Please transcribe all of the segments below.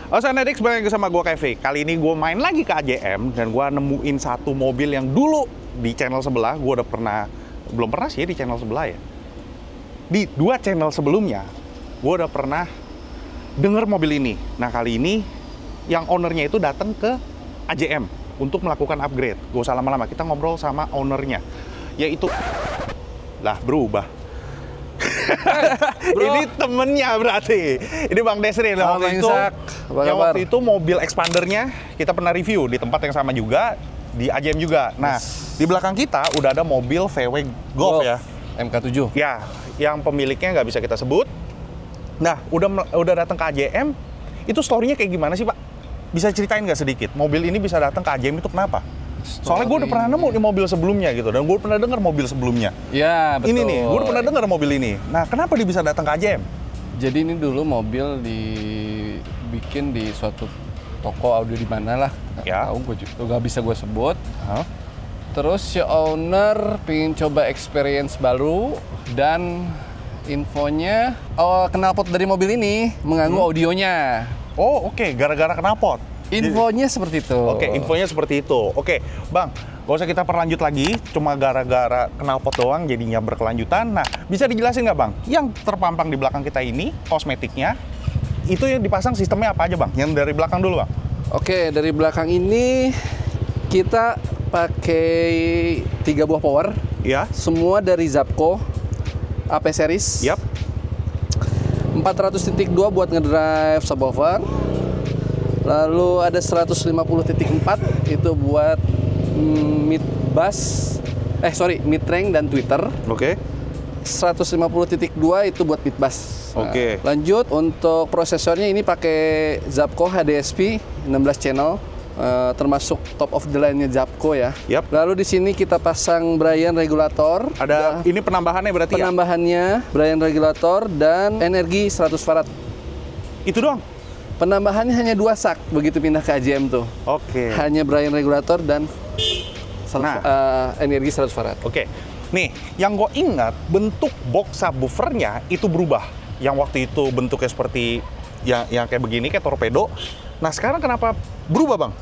Halo Sanedix, balik lagi sama gue Kevin. Kali ini gue main lagi ke AJM dan gue nemuin satu mobil yang dulu di channel sebelah gue udah pernah, belum pernah sih di channel sebelah ya. Di dua channel sebelumnya gue udah pernah denger mobil ini. Nah kali ini yang ownernya itu datang ke AJM untuk melakukan upgrade. Gak usah lama-lama, kita ngobrol sama ownernya, yaitu lah berubah. Ini temennya berarti. Ini Bang Desri. Waktu itu mobil expandernya kita pernah review di tempat yang sama juga, di AJM juga. Nah, di belakang kita udah ada mobil VW Golf ya, MK7. ya, yang pemiliknya nggak bisa kita sebut. Nah, udah datang ke AJM. Itu story-nya kayak gimana sih, Pak? Bisa ceritain nggak sedikit? Mobil ini bisa datang ke AJM itu kenapa? Soalnya gue udah pernah nemu di mobil sebelumnya gitu, dan gue pernah dengar mobil sebelumnya. Ya, betul. Ini nih, gue udah pernah dengar mobil ini. Nah, kenapa dia bisa datang ke AJM? Jadi ini dulu mobil dibikin di suatu toko audio di mana lah. Ya. Tahu gue juga nggak bisa gue sebut. Terus si owner pengen coba experience baru dan infonya, knalpot dari mobil ini mengganggu audionya. Oh, oke. Gara-gara knalpot. Infonya seperti itu. Oke, infonya seperti itu. Oke, Bang, gak usah kita perlanjut lagi. Cuma gara-gara knalpot doang jadinya berkelanjutan. Nah, bisa dijelasin nggak, Bang? Yang terpampang di belakang kita ini, kosmetiknya, itu yang dipasang sistemnya apa aja, Bang? Yang dari belakang dulu, Bang. Oke, dari belakang ini kita pakai 3 buah power. Ya. Semua dari Zapco AP series. Yap. 400.2 buat ngedrive subwoofer. Lalu ada 150.4 itu buat mid range dan tweeter. Oke. 150.2 itu buat mid bass. Oke. Lanjut untuk prosesornya ini pakai Zapco HDSP 16 channel. Termasuk top of the line-nya Zapco ya. Yap. Lalu di sini kita pasang Brian regulator. Ada ini penambahannya berarti penambahannya Brian regulator dan energi 100 farad. Itu doang? Penambahannya hanya 2 sak begitu pindah ke AJM tuh. Oke. Hanya Brian regulator dan energi 100 farad. Oke. Nih, yang gue ingat bentuk box subwoofernya itu berubah. Yang waktu itu bentuknya seperti yang kayak begini, kayak torpedo. Nah, sekarang kenapa berubah, Bang?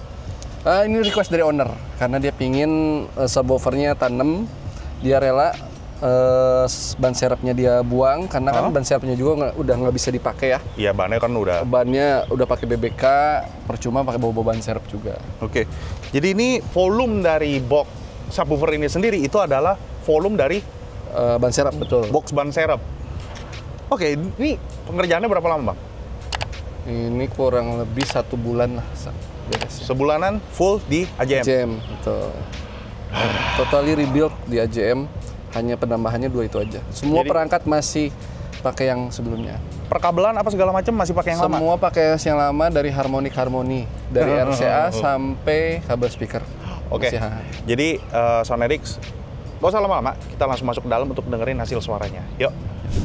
Ini request dari owner karena dia pingin subwoofernya tanem. Dia rela ban serepnya dia buang karena kan ban serepnya juga udah nggak bisa dipakai ya. Iya, bannya kan udah. Bannya udah pakai BBK, percuma pakai bawa ban serep juga. Oke. Jadi ini volume dari box subwoofer ini sendiri itu adalah volume dari ban serep, betul. Box ban serep. Oke, ini pengerjaannya berapa lama, Bang? Ini kurang lebih 1 bulan lah beresnya. Sebulanan full di AJM. AJM, betul. Totally rebuild di AJM. Hanya penambahannya 2 itu aja. Semua jadi, perangkat masih pakai yang sebelumnya. Perkabelan apa segala macam masih pakai yang lama? Semua pakai yang lama dari harmoni dari RCA sampai kabel speaker. Oke. Jadi Sonedix, gak usah lama-lama, kita langsung masuk ke dalam untuk dengerin hasil suaranya. Yuk.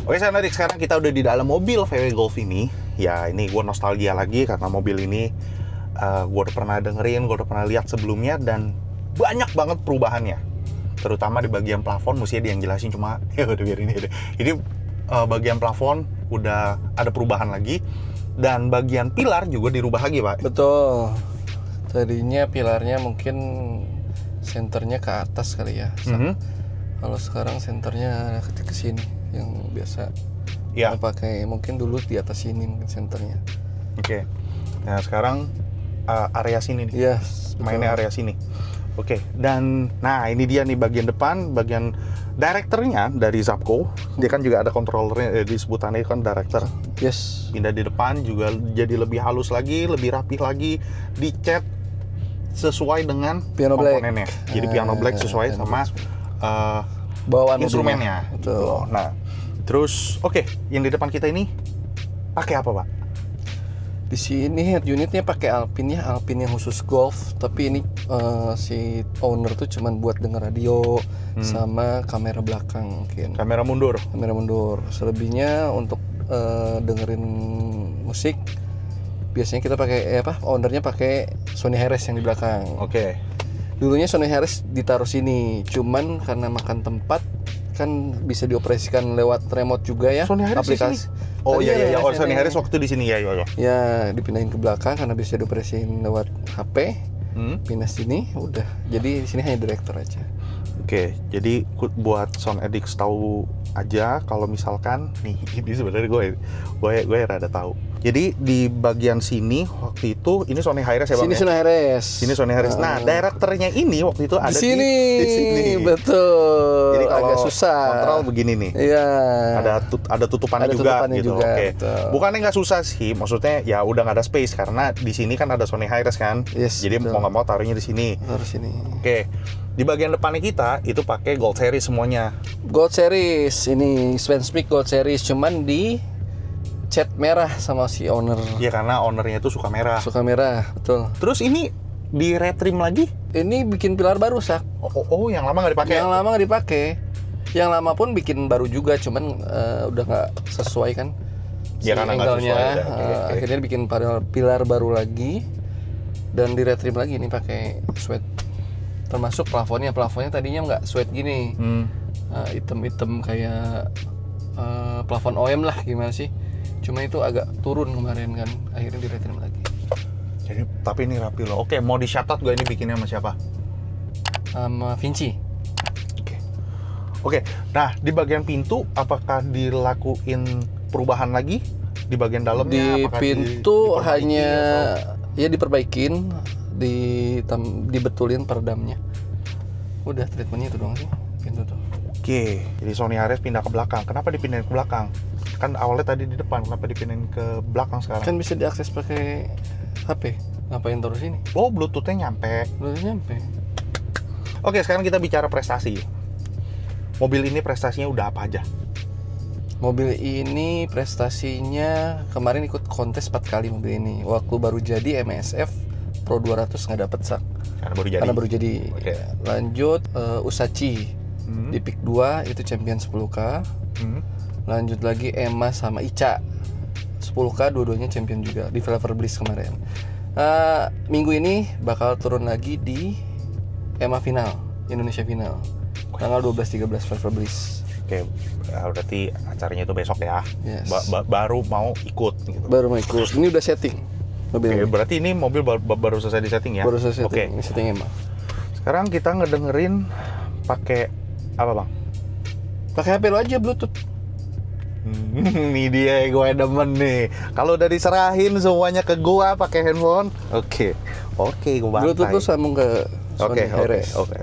Oke Sonedix, sekarang kita udah di dalam mobil VW Golf ini. Ya ini gue nostalgia lagi karena mobil ini gue udah pernah dengerin, gue udah pernah lihat sebelumnya dan banyak banget perubahannya. Terutama di bagian plafon, mesti dia yang jelasin, cuma ya udah biar ini deh. Ini bagian plafon udah ada perubahan lagi dan bagian pilar juga dirubah lagi, Pak. Betul. Tadinya pilarnya mungkin senternya ke atas kali ya. Kalau sekarang senternya ke sini yang biasa. Ya. Pakai mungkin dulu di atas sini mungkin senternya. Oke. Nah sekarang area sini nih. Iya. Mainnya area sini. Oke, dan nah ini dia nih bagian depan, bagian directornya dari Zapco. Dia kan juga ada kontrolernya, di sebutannya kan director. Yes. Pindah di depan juga jadi lebih halus lagi, lebih rapih lagi, dicat sesuai dengan piano komponennya. Black. Jadi piano black sesuai sama bawaan instrumennya. Betul. Nah, terus oke, yang di depan kita ini pakai apa, Pak? Di sini head unitnya pakai Alpine ya, Alpine yang khusus golf. Tapi ini si owner tuh cuman buat denger radio sama kamera belakang mungkin. Kamera mundur. Kamera mundur. Selebihnya untuk dengerin musik biasanya kita pakai ownernya pakai Sony Harris yang di belakang. Oke. Dulunya Sony Harris ditaruh sini, cuman karena makan tempat kan bisa dioperasikan lewat remote juga ya. Sony Harris aplikasi. Oh Tadi iya, ada Sony sini. Harris waktu di sini ya. Ya, dipindahin ke belakang karena bisa dioperasiin lewat HP. Pindah sini, udah. Jadi di sini hanya direktur aja. Oke, jadi buat Sound Addicts tahu aja kalau misalkan nih ini sebenarnya gue rada tahu. Jadi di bagian sini waktu itu ini Sony Harris ya Bang. Sini Sony Harris. Sini Sony Harris. Nah, direkturnya ini waktu itu ada di sini. Jadi Betul. kalau agak susah. kontrol begini nih. Iya. Ada tutupannya Ada juga tutupannya gitu. juga, Oke. betul. Bukannya nggak susah sih, maksudnya ya udah nggak ada space karena di sini kan ada Sony Harris kan. Yes, Jadi betul. mau nggak mau taruhnya di sini. Harus sini. Oke. Di bagian depannya kita itu pakai Gold Series semuanya. Gold Series ini Svenspeak Gold Series cuman di cat merah sama si owner. Ya karena ownernya itu suka merah. Suka merah, betul. Terus ini di retrim lagi? Ini bikin pilar baru, Sak. Oh, yang lama nggak dipakai? Yang lama nggak dipakai. Yang lama pun bikin baru juga, cuman udah nggak sesuai kan. Ya, karena nggak angle-nya. sesuai, ya. Oke. Akhirnya bikin pilar baru lagi dan di retrim lagi ini pakai sweat. Termasuk plafonnya tadinya nggak sweat gini. Hitam-hitam kayak plafon OM lah, gimana sih? Cuma itu agak turun kemarin kan, akhirnya di retrim lagi. Jadi tapi ini rapi loh. Oke, mau di shout out gue ini bikinnya sama siapa? Sama Vinci. Oke. Nah, di bagian pintu apakah dilakuin perubahan lagi di bagian dalamnya? Di Apakah pintu diperbaiki hanya atau- ya diperbaikin, dibetulin peredamnya. Udah treatmentnya itu doang sih pintu tuh. Oke, jadi Sony Harris pindah ke belakang. Kenapa dipindahin ke belakang? Kan awalnya tadi di depan, kenapa dipindahin ke belakang sekarang? Kan bisa diakses pakai HP. Ngapain terus ini? Oh, Bluetooth-nya nyampe. Udah nyampe. Oke, sekarang kita bicara prestasi. Mobil ini prestasinya udah apa aja? Mobil ini prestasinya kemarin ikut kontes 4 kali mobil ini. Waktu baru jadi MSF Pro 200 nggak dapet, Sak. Karena baru jadi. Oke. Lanjut Usachi di Pick 2 itu champion 10K. Lanjut lagi Emma sama Ica 10K, dua-duanya champion juga di Velver Bliss kemarin. Minggu ini bakal turun lagi di Emma final, Indonesia final, tanggal 12-13 Velver Bliss. Oke, berarti acaranya itu besok ya. Yes. Baru mau ikut gitu. Baru mau ikut. Ini udah setting mobil. Oke, berarti ini mobil baru selesai di setting ya? Baru selesai Oke. setting. Ini setting Emma. Sekarang kita ngedengerin pakai apa, Bang? Pakai HP lo aja Bluetooth. Ini dia gue demen nih. Kalau udah diserahin semuanya ke gua pakai handphone, oke, gue bantai. Bluetooth tuh sambung ke Sony Harris. Oke.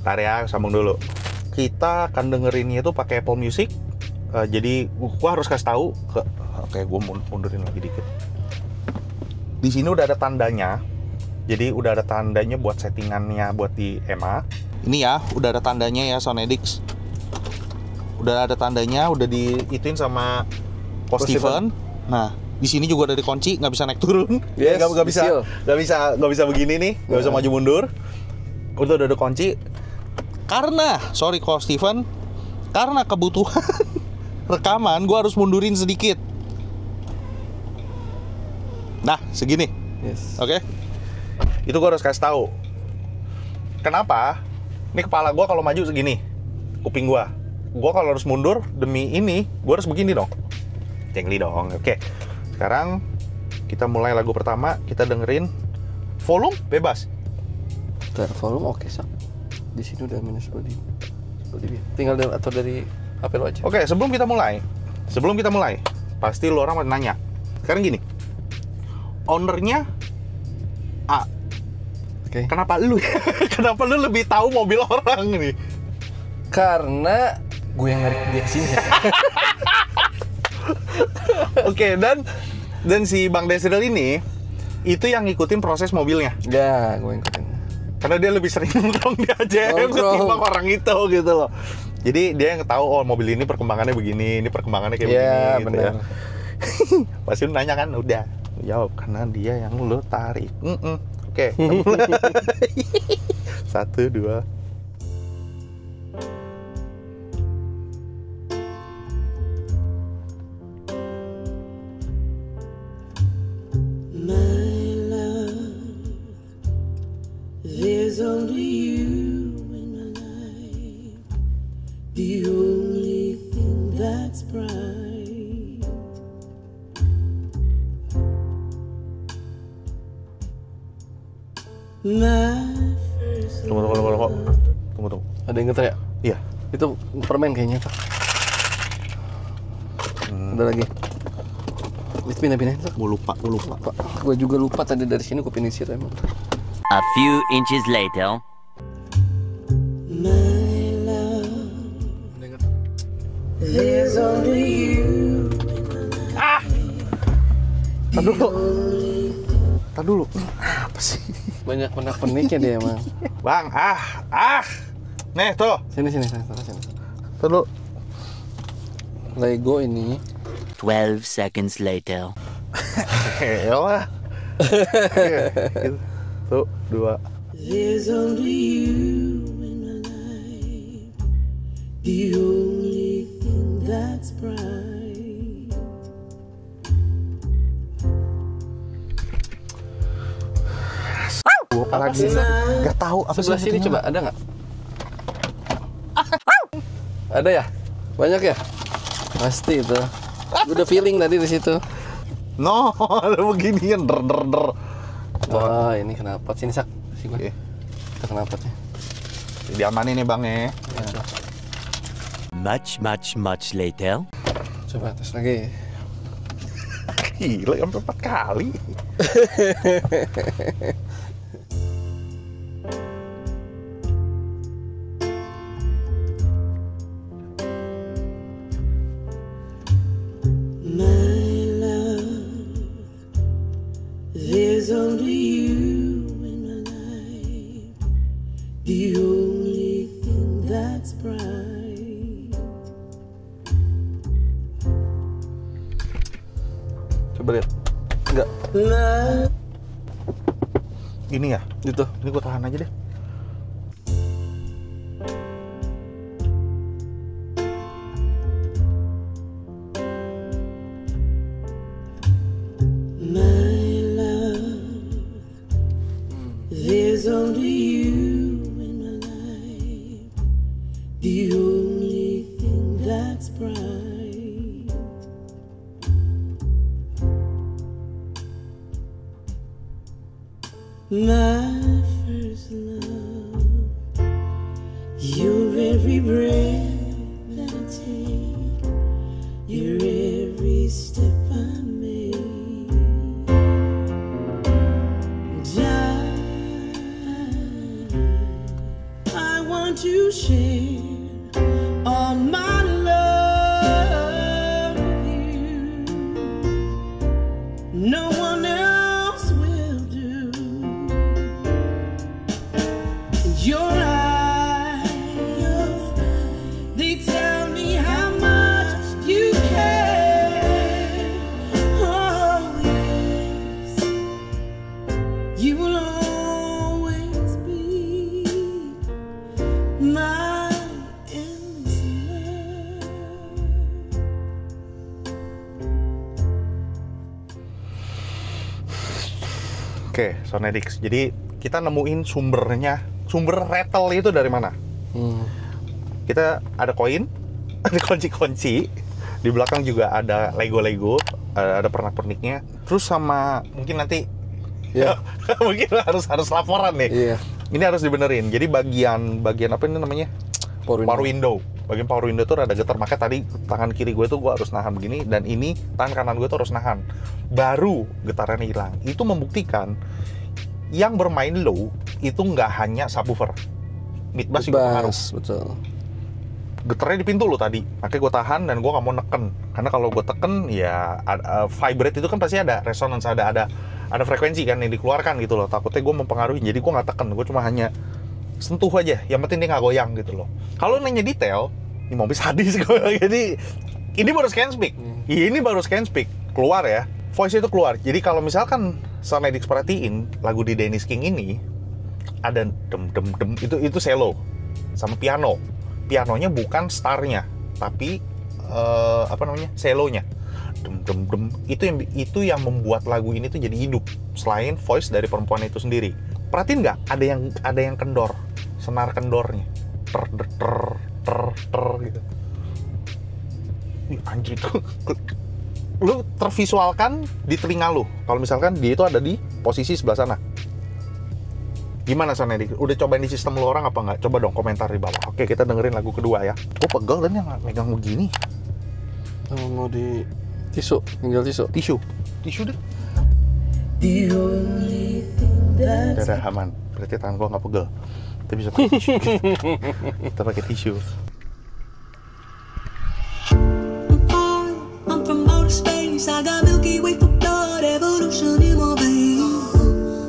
Ntar ya, sambung dulu. Kita akan dengerinnya itu pakai Apple Music. Jadi gua harus kasih tahu ke. Oke, gua mundurin lagi dikit. Di sini udah ada tandanya. Jadi udah ada tandanya buat settingannya buat di EMA. Ini ya, udah ada tandanya ya Sound Addicts. Udah ada tandanya, udah diituin sama Coach Steven. Nah, di sini juga ada dikunci, nggak bisa naik turun. Yes, nggak bisa begini nih, nggak bisa maju mundur. Udah ada kunci. Karena, sorry Coach Steven, karena kebutuhan rekaman, gue harus mundurin sedikit. Nah, segini. Yes. Oke. Itu gue harus kasih tahu. Kenapa? Ini kepala gue kalau maju segini, kuping gue. Gue kalau harus mundur demi ini, gue harus begini dong. Jengli dong. Oke. Sekarang kita mulai lagu pertama. Kita dengerin volume bebas. Volume oke, Sak. Di sini udah minus 10 dB. Tinggal atur dari HP lo aja. Oke, sebelum kita mulai, pasti lo orang nanya. Sekarang gini, ownernya A. Oke. Kenapa lu lebih tahu mobil orang nih? Karena gue yang narik dia kesini. Oke, dan si Bang Desril ini itu yang ngikutin proses mobilnya. Ya, gue ngikutin. Karena dia lebih sering nongkrong di AJM ketimbang orang itu gitu loh. Jadi dia yang tahu, oh mobil ini perkembangannya begini, ini perkembangannya kayak begini gitu bener. ya. Pasti lu nanya kan, udah jawab karena dia yang lu tarik. Oke. 1, 2. There's only you in my life, the only thing that's bright. My first Tunggu. Ada yang ngeter ya? Iya. Itu permen kayaknya tuh. Ada lagi. Pindah-pindah tuh. Gue lupa. Gue juga lupa tadi dari sini gue pindah situ emang. A few inches later. my love. There's only you. Tar dulu. Apa sih? Banyak penik-peniknya dia emang. Bang, nih tuh. Sini. Tar dulu. Lego ini 12 seconds later. Elah. Tuh, 2. There's only you in my life. The only thing that's bright. Gua apa lagi? Gak tahu apa sebelah sini coba ada nggak? Ada ya? Banyak ya? Pasti itu. Udah feeling tadi di situ. No, ada beginian der. Wah, ini kenapa? Sini sak. Sini. Oke. Kita kenapa-nya? Diamanin nih Bang ya. Ya. Much later. Coba tes lagi. Gila, sampai 4 kali. My love, there's only you in my life. The only thing that's bright. Coba lihat. Enggak. My Ini ya? Gitu. Ini gua tahan aja deh. There's only you in my life, the only thing that's bright. My first love, your every breath that I take, your every step I make. I want to share all my love with you. No one else will do. Your eyes, they tell me how much you care. Oh yes, you will always be my endless love. Oke, Sonedix. Jadi kita nemuin sumber rattle itu dari mana? Kita ada koin, ada kunci-kunci. Di belakang juga ada Lego-Lego, ada pernak-perniknya. Terus sama mungkin nanti Ya. mungkin harus laporan nih. Iya. Ini harus dibenerin. Jadi bagian apa ini namanya? Power window. Bagian power window tuh rada getar, makanya tadi tangan kiri gue tuh gue harus nahan begini, dan ini tangan kanan gue tuh harus nahan. Baru getarannya hilang. Itu membuktikan yang bermain low itu nggak hanya subwoofer, mid bass juga pengaruh. Betul. Getarnya di pintu lo tadi, makanya gue tahan dan gue nggak mau neken, karena kalau gue teken ya vibrate itu kan pasti ada resonance, ada frekuensi kan yang dikeluarkan gitu loh. Takutnya gue mempengaruhi, jadi gue nggak teken, gue cuma hanya sentuh aja, yang penting dia nggak goyang gitu loh. Kalau nanya detail, ini mobil sadis gue. Jadi ini baru scan speak, ini baru scan speak keluar ya, voice itu keluar. Jadi kalau misalkan Sonedix perhatiin lagu di Dennis King ini ada dem itu cello sama piano. Pianonya bukan starnya, tapi cellonya. Dem. Itu yang membuat lagu ini tuh jadi hidup. Selain voice dari perempuan itu sendiri. Perhatiin nggak? Ada yang kendor, senar kendornya, ter gitu. Ih, anjir tuh. Lu tervisualkan di telinga lu. Kalau misalkan dia itu ada di posisi sebelah sana. Gimana Sonerik? Udah cobain di sistem lu orang apa nggak? Coba dong komentar di bawah. Oke, kita dengerin lagu kedua ya. Gue pegel dan yang megang begini. Mau di tisu, tinggal tisu. Tisu deh. The only thing that's Udah aman. Berarti tangan gue nggak pegel. Kita bisa pakai tisu. Kita pakai tisu. I'm from outer space. I got Milky Way for blood, evolution in my veins.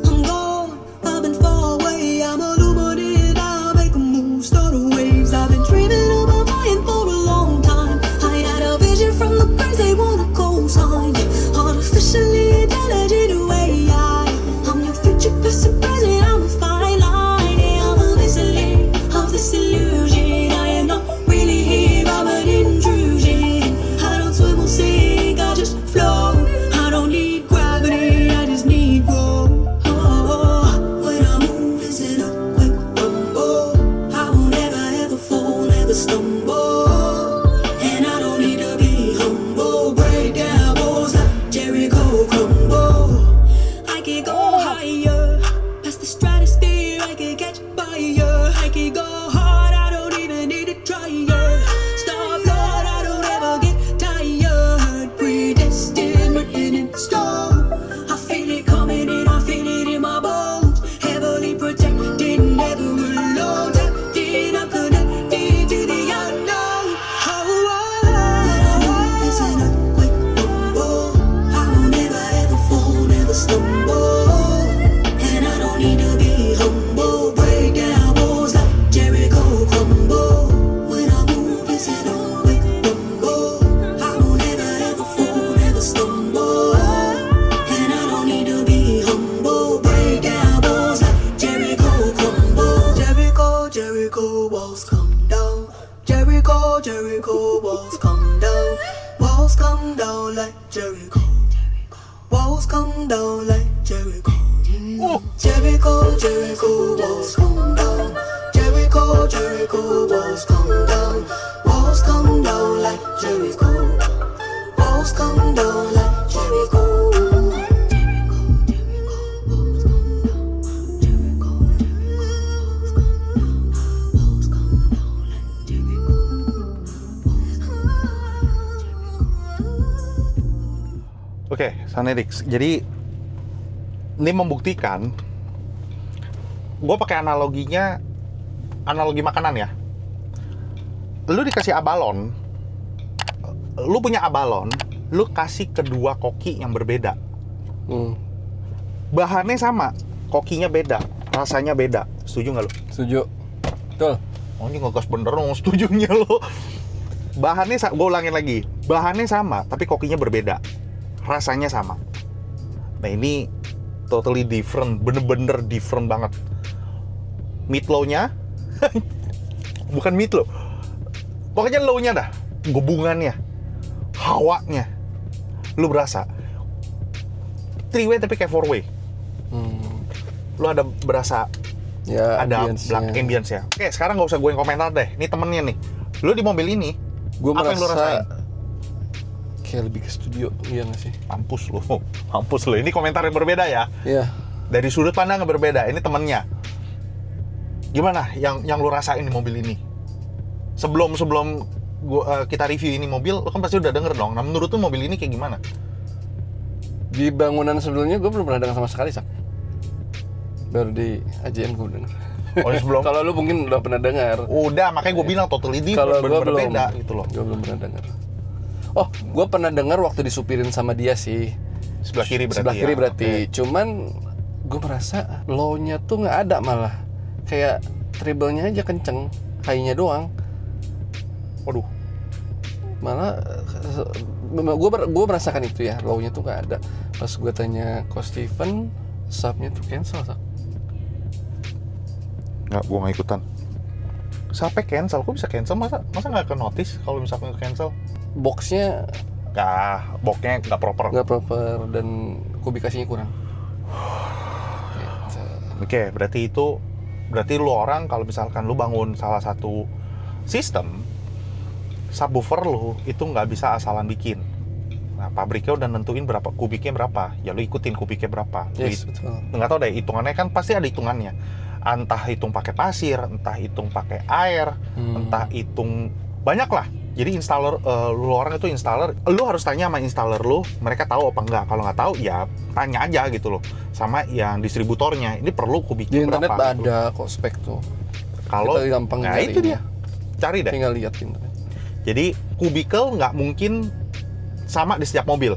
I'm gone, I've been far away. I'm illuminated, I'll make a move, start a waves. I've been dreaming about flying for a long time. I had a vision from the birds, they want a cosign. Artificially intelligent AI. I'm your future, past and present, I'm a fine line. Yeah, I'm a listening of this illusion. I am not really here, I'm an intrusion. I don't swim or sink, I just float. I don't need gravity, I just need roll. When I move, it's an earthquake rumble. I won't ever ever fall, never stumble. And I don't need to be humble. Break down walls like Jericho crumble. I could go higher, past the stratosphere, I could catch fire. I could go hard, I don't even need to try. Stop, Lord, I don't ever get tired. Predestined, written in stone. I feel it coming in, I feel it in my bones. Heavily protected, never alone. Tapped in, I'm connected to the unknown. When I move, it's an earthquake rumble. I won't ever ever fall, never stumble. And I don't need to be humble. Break down walls like Jericho crumble. When I move, it's an earthquake rumble. I won't ever ever fall, never stumble. And I don't need to be humble. Break down walls like Jericho crumble. Jericho, Jericho walls come down. Jericho, Jericho walls come down. Walls come down like Jericho. Walls come down like Jericho. Jericho, Jericho walls come down. Jericho, Jericho walls come down. Walls come down like Jericho. Walls come down like Jericho. Oke, Sonerix. Jadi ini membuktikan. Gue pakai analoginya, analogi makanan ya. Lu dikasih abalon, lu punya abalon, lu kasih kedua koki yang berbeda. Bahannya sama, kokinya beda, rasanya beda. Setuju nggak lu? Setuju. Betul. Oh ini ngegas bener dong setujunya lo. Bahannya, gue ulangin lagi. Bahannya sama, tapi kokinya berbeda. Rasanya sama. Nah ini totally different, bener-bener different banget. Meatloaf-nya, bukan meatloaf. Pokoknya low-nya dah, gabungannya, hawanya. Lu berasa. 3-way tapi kayak 4-way. Lu ada berasa, Ya, ada ambience-nya. black ambience ya. Oke, sekarang nggak usah gue yang komentar deh. Ini temennya nih. Lu di mobil ini, Gue apa yang lu rasain? merasa kayak lebih ke studio, iya nggak sih? Mampus lu, mampus lu. Ini komentar yang berbeda ya. Iya. Dari sudut pandang yang berbeda. Ini temennya. Gimana yang lu rasain di mobil ini? Sebelum kita review ini mobil, lu kan pasti udah denger dong. Nah, menurut lu mobil ini kayak gimana? Di bangunan sebelumnya gue belum pernah dengar sama sekali, Sak. Baru di AJN gue denger. Oh, ini sebelum? Kalau lu mungkin udah pernah dengar. Udah, makanya gue bilang totally Kalau different, gue belum, berbeda gitu loh. gue belum pernah dengar. Oh, gue pernah dengar waktu disupirin sama dia sih. Sebelah kiri berarti. Sebelah kiri ya? berarti. Oke. Cuman gue merasa low-nya tuh nggak ada malah. Kayak treble-nya aja kenceng, high-nya doang. Waduh. Malah gue merasakan itu ya, low-nya tuh nggak ada. Pas gue tanya Ko Steven, sub-nya tuh cancel, Sak. Nggak, gue nggak ikutan. Sampai cancel, kok bisa cancel? Masa nggak ke notice kalau misalkan cancel? Box-nya Nggak, boxnya nggak proper. nggak proper dan kubikasinya kurang. Oke, berarti lu orang kalau misalkan lu bangun salah satu sistem, subwoofer lu itu nggak bisa asalan bikin. Nah, pabriknya udah nentuin berapa kubiknya berapa. Ya lu ikutin kubiknya berapa. Yes, betul. Nggak tahu deh hitungannya kan pasti ada hitungannya. Entah hitung pakai pasir, entah hitung pakai air, entah hitung banyak lah. Jadi installer, lu orang itu installer, lu harus tanya sama installer lu, mereka tahu apa enggak. Kalau nggak tahu ya tanya aja gitu loh. Sama yang distributornya, ini perlu kubiknya Di internet berapa. ada kok spek tuh. Kalau Kita gampang nah itu dia, nyarinya. cari deh. Tinggal lihat di internet. Jadi kubikel nggak mungkin sama di setiap mobil.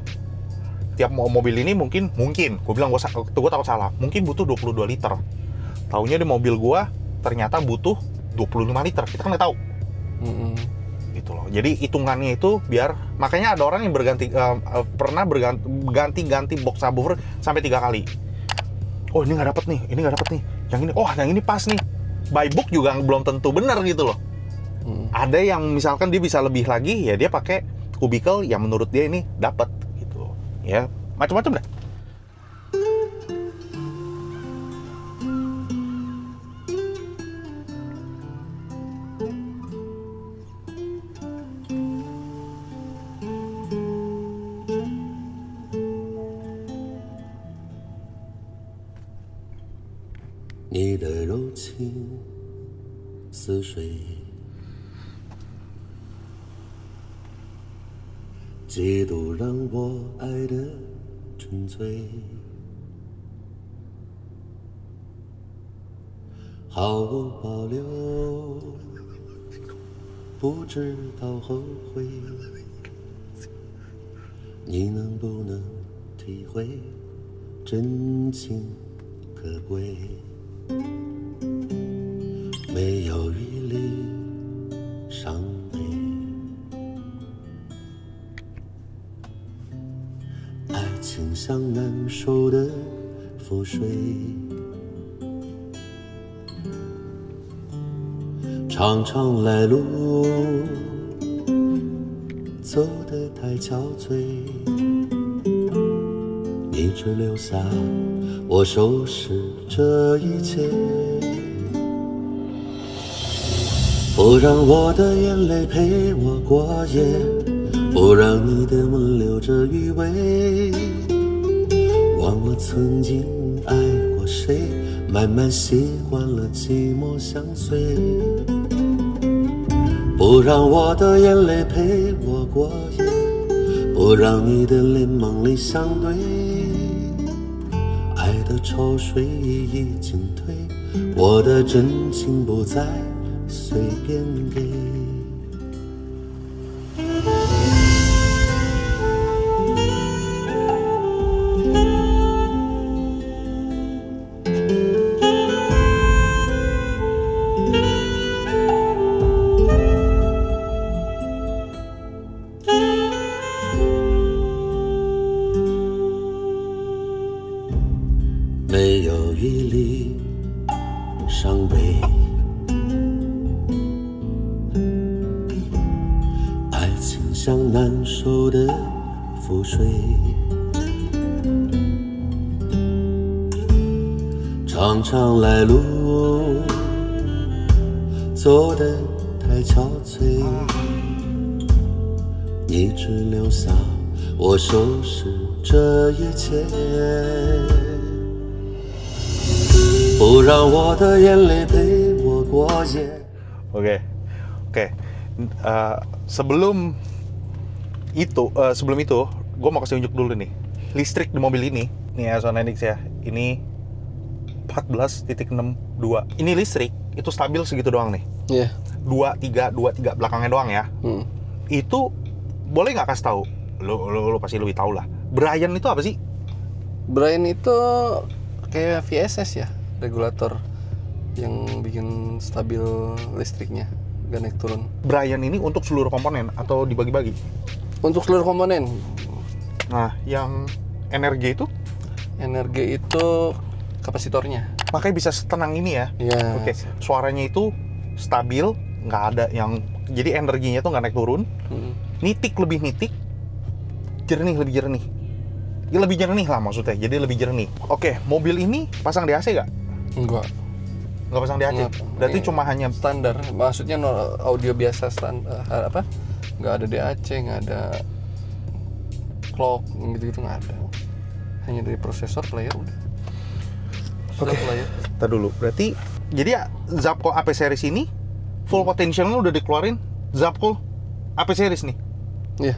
Tiap mobil ini mungkin, gue bilang gue takut salah, mungkin butuh 22 liter. Taunya di mobil gue ternyata butuh 25 liter. Kita kan nggak tahu. Gitu loh. Jadi hitungannya itu biar, makanya ada orang yang pernah berganti box subwoofer sampai 3 kali. Oh ini nggak dapet nih, ini nggak dapet nih. Yang ini, oh yang ini pas nih. By book juga belum tentu benar gitu loh. Ada yang misalkan dia bisa lebih lagi, ya dia pakai kubikel yang menurut dia ini dapat gitu. Ya macam-macam dah.你的柔情似水，几度让我爱得沉醉，毫无保留，不知道后悔。你能不能体会真情可贵？没有余力伤悲，爱情像难收的覆水，长长来路走得太憔悴，你只留下我收拾这一切。不让我的眼泪陪我过夜，不让你的吻留着余味，忘了曾经爱过谁，慢慢习惯了寂寞相随。不让我的眼泪陪我过夜，不让你的脸梦里相对，爱的潮水已经退，我的真情不再随便给。没有余力伤悲，爱情像难收的覆水，长长来路走得太憔悴，你只留下我收拾这一切。不让我的眼泪陪我过夜。Oke. Sebelum itu, gue mau kasih unjuk dulu nih. Listrik di mobil ini, nih ya Sonedix ya. Ini 14.62. Ini listrik, itu stabil segitu doang nih. Iya. 23 belakangnya doang ya. Itu boleh nggak kasih tahu? Lo pasti lebih tahu lah. Brian itu apa sih? Brian itu kayak VSS ya, regulator yang bikin stabil listriknya, gak naik turun. Brian ini untuk seluruh komponen atau dibagi-bagi? Untuk seluruh komponen. Nah, yang energi itu? Energi itu kapasitornya. Makanya bisa setenang ini ya? Iya. Oke, suaranya itu stabil, nggak ada yang... Jadi energinya tuh nggak naik turun. Lebih nitik, lebih jernih. Ya lebih jernih lah maksudnya, jadi lebih jernih. Oke, mobil ini pasang di AC nggak? Enggak. Nggak pasang di AC? Berarti cuma hanya... Standar, maksudnya audio biasa standar, apa? Nggak ada DAC, nggak ada overclock gitu-gitu nggak ada. Hanya dari prosesor, player udah. Sudah player. Kita dulu. Berarti jadi ya Zapco AP series ini full potentialnya udah dikeluarin Zapco AP series nih. Iya.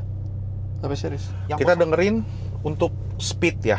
HP series. Kita dengerin untuk speed ya.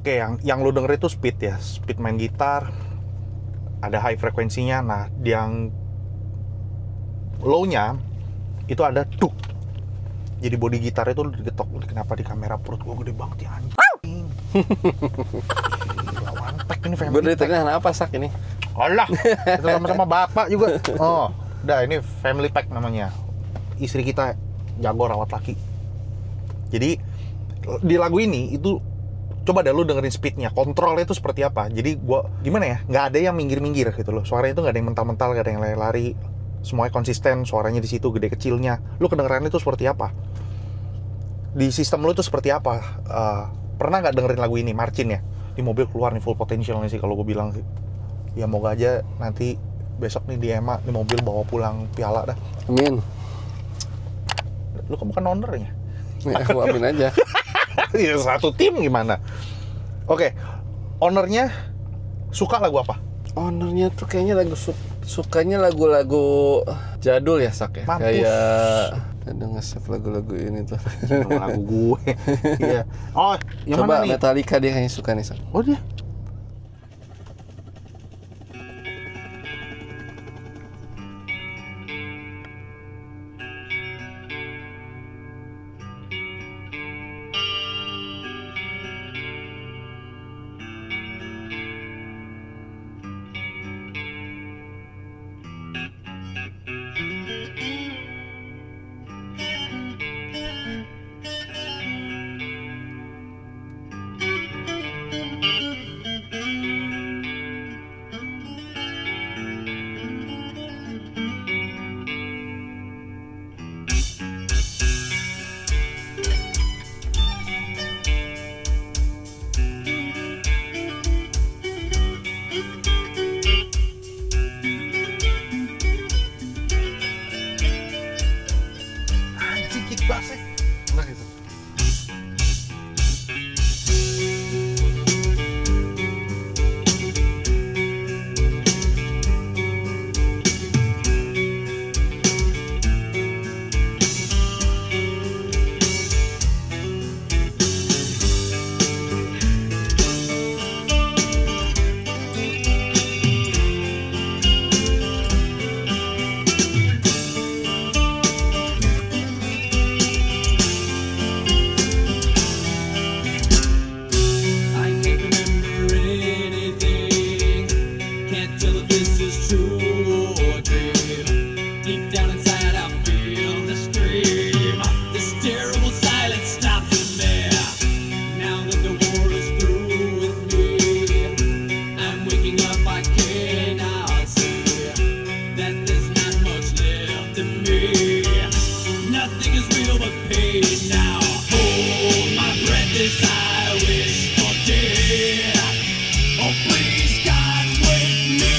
Oke, yang lu denger itu speed ya, speed main gitar, ada high frekuensinya. Nah, yang low-nya itu ada duk. Jadi body gitar itu digetok. Kenapa di kamera perut gua gede banget ya anjing. Gila, one pack ini family Gue dari pack. tadi nahan apa sak ini? Alah, itu sama-sama bapak juga. Oh, udah ini family pack namanya. Istri kita jago rawat laki. Jadi di lagu ini itu coba deh lu dengerin speednya, kontrolnya itu seperti apa. Jadi gua gimana ya, nggak ada yang minggir-minggir gitu loh. Suaranya itu nggak ada yang mental-mental, nggak ada yang lari-lari. Semuanya konsisten, suaranya di situ gede kecilnya. Lu kedengerannya itu seperti apa? Di sistem lu itu seperti apa? Pernah nggak dengerin lagu ini, Marcin ya? Di mobil keluar nih full potential nih sih kalau gue bilang sih. Ya moga aja nanti besok nih di EMA di mobil bawa pulang piala dah. Amin. Lu kan bukan ownernya. Ya, aku amin aja. Ya satu tim gimana? Oke, ownernya suka lagu apa? Ownernya tuh kayaknya sukanya lagu-lagu jadul ya sak ya. Mampus. Kayak ada nge-save lagu-lagu ini tuh. Lagu gue. Iya. Oh, yang Coba mana nih? Metallica dia kayaknya suka nih sak. Oh dia. Enak itu. I can't remember anything. Can't tell if this is true or dream. Deep down inside, I feel the scream. This terrible silence stops in there. Now that the war is through with me, I'm waking up. I cannot see that there's not much left in me. Nothing is real but pain now. Hold my breath as I wish for death. Oh, please, God, wake me.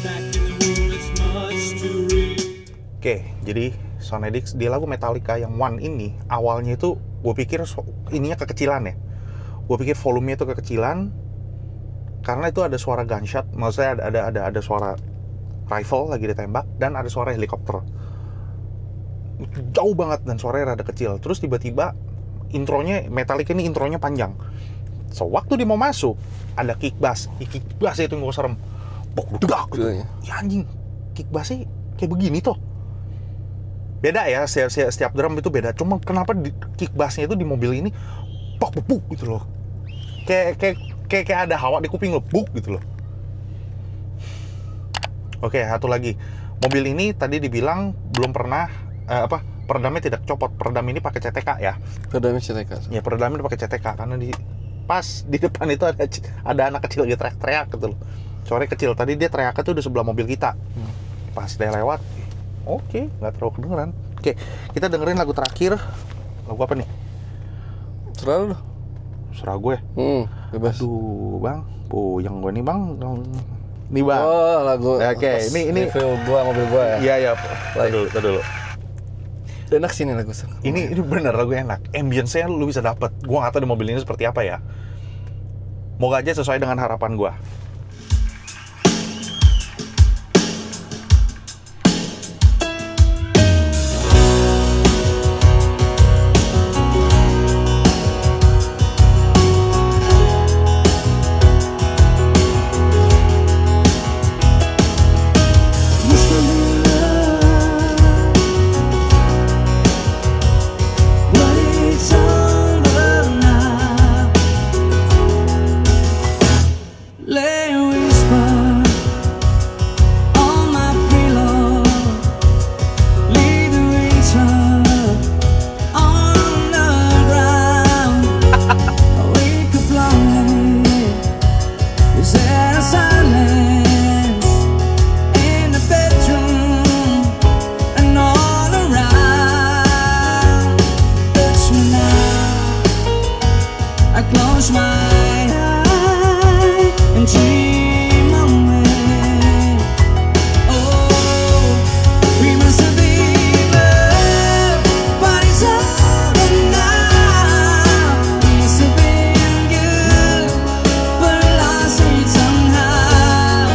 Back in the room, it's much to read. Oke, jadi Sonedix di lagu Metallica yang One ini awalnya itu gue pikir ininya kekecilan ya. Gue pikir volumenya itu kekecilan karena itu ada suara gunshot, maksudnya ada suara rifle lagi ditembak dan ada suara helikopter. Jauh banget dan suaranya rada kecil. Terus tiba-tiba intronya Metallica ini intronya panjang. So waktu dia mau masuk ada kick bass. Kick bass itu yang gue serem. Dedak gitu. Ya anjing, kick bassnya kayak begini tuh. Beda ya, setiap drum itu beda. Cuma kenapa kick bassnya itu di mobil ini pok gitu loh. Kayak ada hawa di kuping lo, buk gitu loh. Oke, satu lagi. Mobil ini tadi dibilang belum pernah peredamnya tidak copot. Peredam ini pakai CTK ya. Peredamnya CTK. Ya, peredamnya pakai CTK karena pas di depan itu ada anak kecil lagi teriak-teriak gitu loh. Suaranya kecil. Tadi dia teriaknya tuh di sebelah mobil kita. Pas dia lewat, oke, nggak terlalu kedengeran. Oke, kita dengerin lagu terakhir. Lagu apa nih? Terlalu. Serah gue. Bebas. Aduh, Bang. Puyeng gue nih, Bang. Nih, Bang. Oh, lagu. Oke, ini review gua, mobil gua ya. Iya, iya. Tadi dulu. Enak sih ini lagu. Ini bener lagu enak. Ambience-nya lu bisa dapet. Gua nggak tahu di mobil ini seperti apa ya. Moga aja sesuai dengan harapan gua. But it's over now. Lay whisper on my pillow. Leave the winter on the ground. I wake up lonely. Is there a silence in the bedroom and all around? Touch me now. I close my eyes and dream away. Oh, we must have been love, but it's over now. We must have been good, but lost it somehow.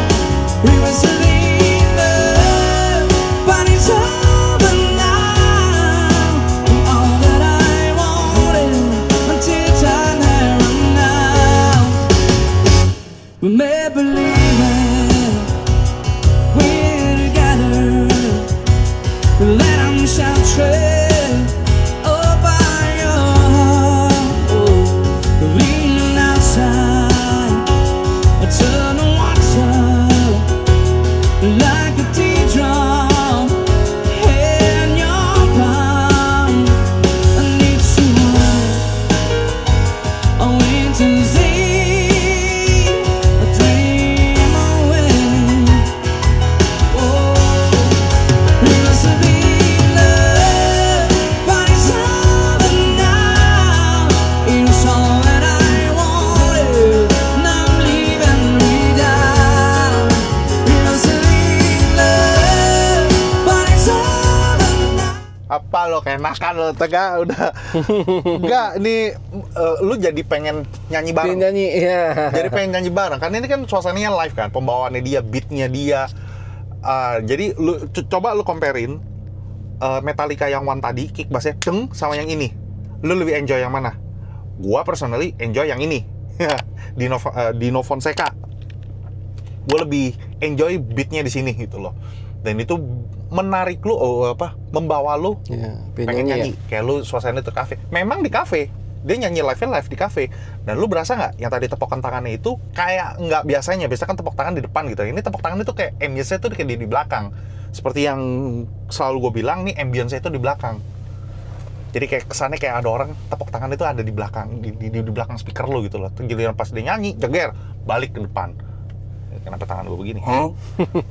We must have been love, but it's over now. All that I wanted until time had run out. Remember keenakan lo tega udah. Enggak, ini lu jadi pengen nyanyi bareng. Pengen nyanyi, iya. Jadi pengen nyanyi bareng. Karena ini kan suasananya live kan, pembawaannya dia, beatnya dia. Jadi lu coba lu comparein Metallica yang one tadi, kick bassnya deng sama yang ini. Lu lebih enjoy yang mana? Gua personally enjoy yang ini. Dino Fonseca. Gua lebih enjoy beatnya di sini gitu loh. Dan itu menarik lu membawa lu pengen nyanyi kayak lu suasana itu kafe. Memang di kafe dia nyanyi live di kafe. Dan lu berasa nggak yang tadi tepokan tangannya itu kayak nggak biasanya. Biasa kan tepok tangan di depan gitu. Ini tepok tangan itu kayak ambience-nya tuh kayak di belakang. Seperti yang selalu gue bilang nih, ambience-nya itu di belakang. Jadi kayak kesannya kayak ada orang tepok tangan itu ada di belakang di belakang speaker lu gitu loh. Giliran pas dia nyanyi jeger balik ke depan. Kenapa tangan gue begini?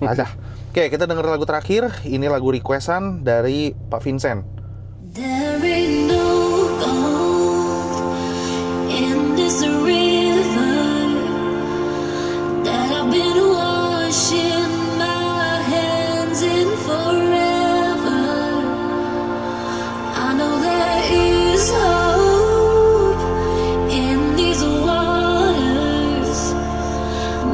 Aja. Oke, kita denger lagu terakhir. Ini lagu requestan dari Pak Vincent. There ain't no gold in this river that I've been washing my hands in forever. I know there is hope in these waters,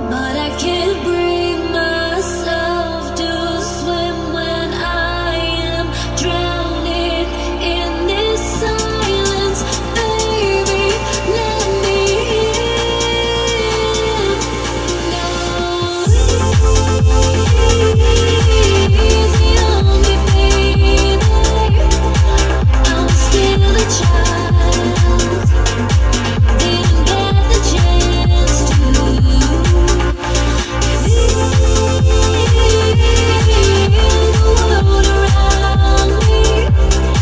but I can't bring myself to swim when I am drowning in this silence. Baby, let me in. No, easy on me, baby. I'm still a child. Didn't get the chance to feel the world around me.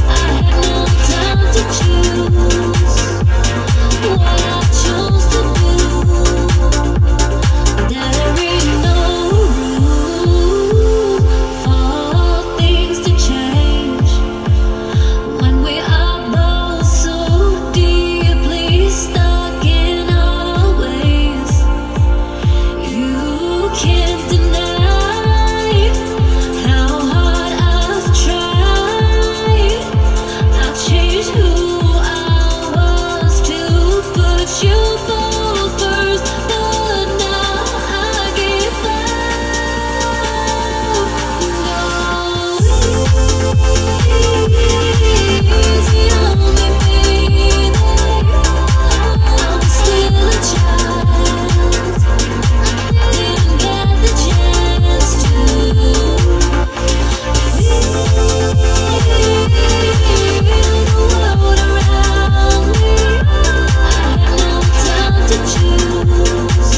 I had no time to choose what I chose to do. There ain't no room for things to change when we are both so deeply stuck in our ways. You can't deny how hard I've tried. I've changed who I was to put you both first, but now I give up. No, easy on me, baby. I'm still a child. Didn't get the chance to feel the world around me. I had no time to choose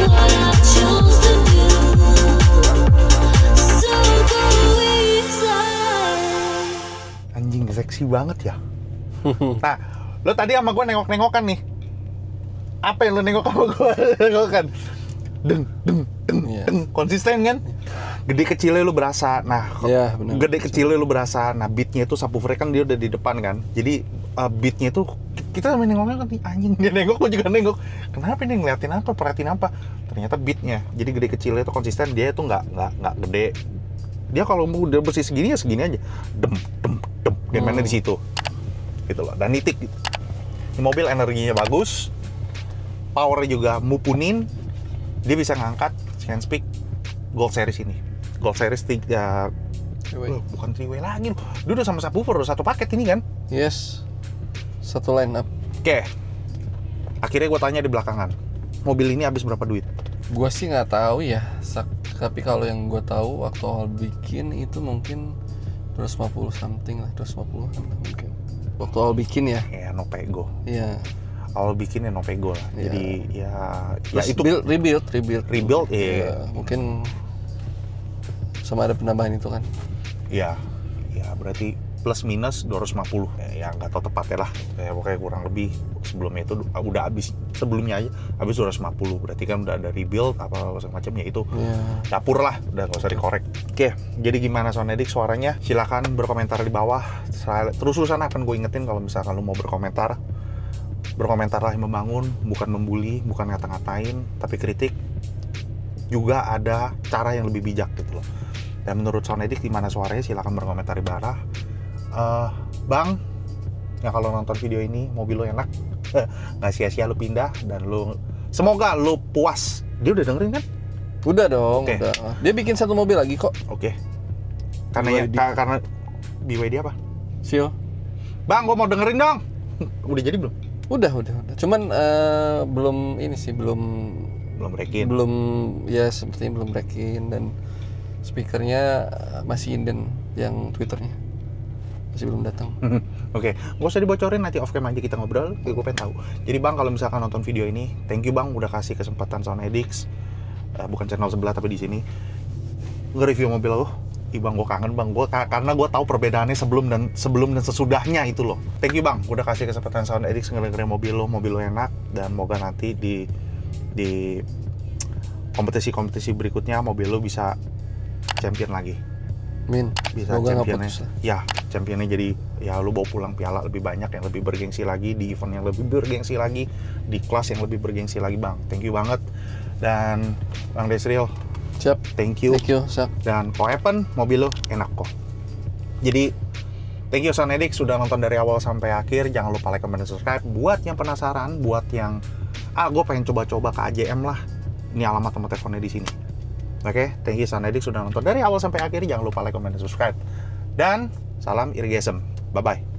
what I chose to do. So go inside. Anjing seksi banget ya. Nah, lo tadi sama gue nengok-nengokan nih. Apa yang lo nengok sama gue? Nengokan. Deng. Iya. Konsisten kan? Gede kecilnya lu berasa. Nah, Iya, benar. gede kecilnya lu berasa. Nah, beatnya itu subwoofer kan dia udah di depan kan. Jadi beatnya itu kita sampai nengoknya kan nih, anjing dia nengok, gue juga nengok. Kenapa nih, ngeliatin apa, perhatiin apa? Ternyata beatnya. Jadi gede kecilnya itu konsisten. Dia itu nggak gede. Dia kalau udah bersih segini ya segini aja. Dem. Dia mainnya di situ. Gitu loh. Dan nitik gitu. Ini mobil energinya bagus. Powernya juga mupunin. Dia bisa ngangkat handspeak Gold Series ini. Gold Series 3 bukan 3-way lagi loh. Dia udah sama subwoofer, udah satu paket ini kan. Yes. Satu line up. Oke. Akhirnya gue tanya di belakangan. Mobil ini habis berapa duit? Gua sih nggak tahu ya. Tapi kalau yang gue tahu waktu awal bikin itu mungkin 250 something lah, 250 kan mungkin. Waktu awal bikin ya. Ya no pego. Iya. Awal bikinnya no pego lah. Iya. Jadi ya Terus itu rebuild ya, mungkin sama ada penambahan itu kan. ya berarti plus minus 250 ya nggak tahu tepatnya lah ya, pokoknya kurang lebih sebelumnya itu udah habis, sebelumnya aja habis 250, berarti kan udah ada rebuild apa macamnya itu. Dapur lah, udah nggak usah dikorek. Oke, jadi gimana Sonedik suaranya? Silakan berkomentar di bawah. Terus-terusan akan gue ingetin kalau misalkan lu mau berkomentar. Berkomentarlah yang membangun, bukan membuli, bukan ngata-ngatain, tapi kritik. Juga ada cara yang lebih bijak gitu loh. Dan menurut Sonedik gimana suaranya, silakan berkomentar di bawah. Bang, ya kalau nonton video ini mobil lo enak, nggak sia-sia lo pindah dan lo semoga lo puas. Dia udah dengerin kan? Udah dong, Oke. udah. Dia bikin satu mobil lagi kok. Oke. Karena BYD. karena BYD apa? Sio. Bang, gua mau dengerin dong. Udah jadi belum? Udah. Cuman belum ini sih, belum Break-in. ya sepertinya belum break-in dan speakernya masih inden yang Twitternya. Masih belum datang. Oke, nggak usah dibocorin, nanti off cam aja kita ngobrol, gue pengen tahu. Jadi Bang, kalau misalkan nonton video ini, thank you Bang udah kasih kesempatan Soundedix, bukan channel sebelah tapi di sini nge-review mobil lo. Bang, gue kangen Bang, karena gue tahu perbedaannya sebelum dan sesudahnya itu loh. Thank you Bang, udah kasih kesempatan Soundedix ngedengerin mobil lo enak, dan moga nanti di kompetisi berikutnya mobil lo bisa champion lagi. Min, Bisa semoga nggak championnya, putus lah. ya championnya jadi ya lu bawa pulang piala lebih banyak, yang lebih bergengsi lagi, di event yang lebih bergengsi lagi, di kelas yang lebih bergengsi lagi Bang. Thank you banget. Dan Bang Desril, Siap. thank you. Thank you, Sak. Dan Koepen mobil lo enak kok. Jadi thank you Soundedix sudah nonton dari awal sampai akhir. Jangan lupa like, comment, dan subscribe. Buat yang penasaran, buat yang gue pengen coba-coba ke AJM lah, ini alamat nomor teleponnya di sini. Oke, thank you Soundedix sudah nonton dari awal sampai akhir. Jangan lupa like, comment, dan subscribe. Dan salam irrigation. Bye-bye.